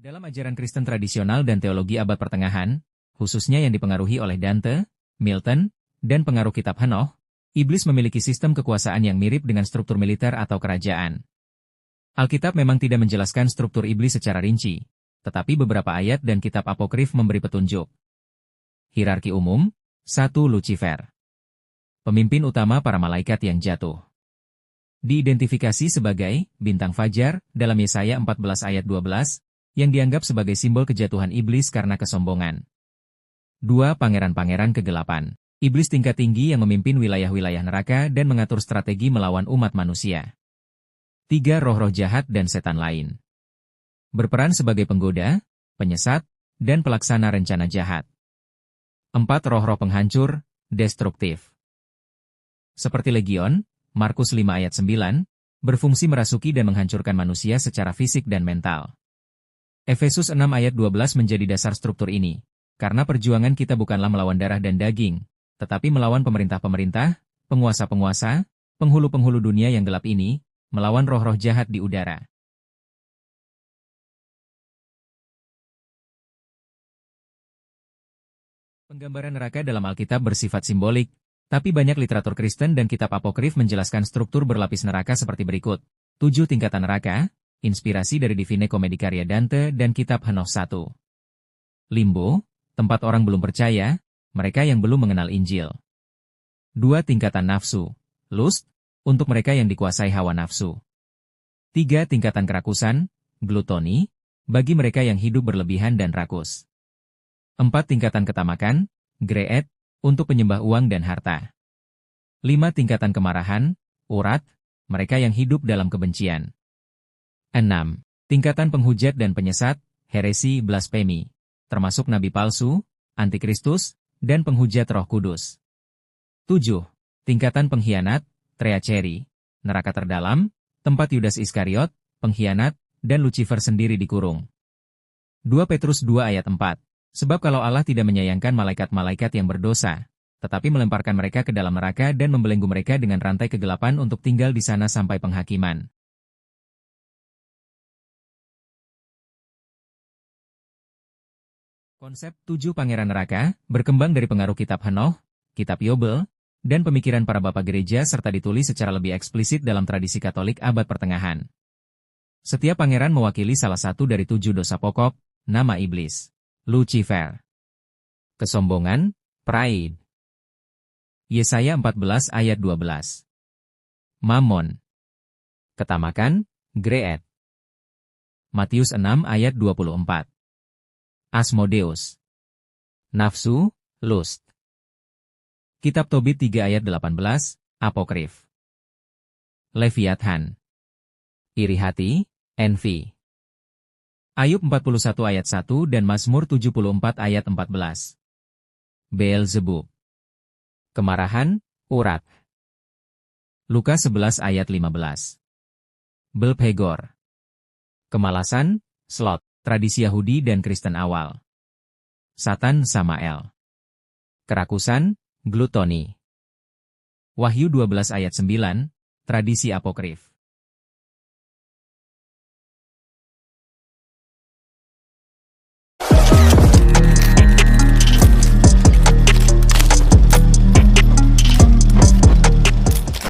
Dalam ajaran Kristen tradisional dan teologi abad pertengahan, khususnya yang dipengaruhi oleh Dante, Milton, dan pengaruh kitab Henoch, iblis memiliki sistem kekuasaan yang mirip dengan struktur militer atau kerajaan. Alkitab memang tidak menjelaskan struktur iblis secara rinci, tetapi beberapa ayat dan kitab apokrif memberi petunjuk. Hierarki umum, 1. Lucifer. Pemimpin utama para malaikat yang jatuh. Diidentifikasi sebagai bintang fajar dalam Yesaya 14 ayat 12, yang dianggap sebagai simbol kejatuhan iblis karena kesombongan. 2. Pangeran-pangeran kegelapan. Iblis tingkat tinggi yang memimpin wilayah-wilayah neraka dan mengatur strategi melawan umat manusia. 3. Roh-roh jahat dan setan lain. Berperan sebagai penggoda, penyesat, dan pelaksana rencana jahat. 4. Roh-roh penghancur, destruktif. Seperti legion, Markus 5 ayat 9, berfungsi merasuki dan menghancurkan manusia secara fisik dan mental. Efesus 6 ayat 12 menjadi dasar struktur ini, karena perjuangan kita bukanlah melawan darah dan daging, tetapi melawan pemerintah-pemerintah, penguasa-penguasa, penghulu-penghulu dunia yang gelap ini, melawan roh-roh jahat di udara. Penggambaran neraka dalam Alkitab bersifat simbolik, tapi banyak literatur Kristen dan kitab apokrif menjelaskan struktur berlapis neraka seperti berikut. 7 tingkatan neraka, inspirasi dari Divine Comedy karya Dante dan kitab Henoch 1. Limbo, tempat orang belum percaya, mereka yang belum mengenal Injil. 2 tingkatan nafsu, lust, untuk mereka yang dikuasai hawa nafsu. 3 tingkatan kerakusan, glutoni, bagi mereka yang hidup berlebihan dan rakus. 4 tingkatan ketamakan, greed, untuk penyembah uang dan harta. 5 tingkatan kemarahan, urat, mereka yang hidup dalam kebencian. 6. Tingkatan penghujat dan penyesat, heresi, blasfemi, termasuk nabi palsu, antikristus, dan penghujat Roh Kudus. 7. Tingkatan pengkhianat, treachery, neraka terdalam, tempat Yudas Iskariot, pengkhianat, dan Lucifer sendiri dikurung. 2 Petrus 2 ayat 4. Sebab kalau Allah tidak menyayangkan malaikat-malaikat yang berdosa, tetapi melemparkan mereka ke dalam neraka dan membelenggu mereka dengan rantai kegelapan untuk tinggal di sana sampai penghakiman. Konsep 7 pangeran neraka berkembang dari pengaruh kitab Henoch, kitab Yobel, dan pemikiran para bapak gereja serta ditulis secara lebih eksplisit dalam tradisi Katolik abad pertengahan. Setiap pangeran mewakili salah satu dari 7 dosa pokok, nama iblis. Lucifer. Kesombongan, pride. Yesaya 14 ayat 12. Mammon. Ketamakan, greed. Matius 6 ayat 24. Asmodeus. Nafsu, lust. Kitab Tobit 3 ayat 18, apokrif. Leviathan. Iri hati, envy. Ayub 41 ayat 1 dan Mazmur 74 ayat 14. Beelzebub. Kemarahan, urat. Lukas 11 ayat 15. Belphegor. Kemalasan, sloth. Tradisi Yahudi dan Kristen awal. Satan Samael. Kerakusan, glutoni. Wahyu 12 ayat 9, tradisi apokrif.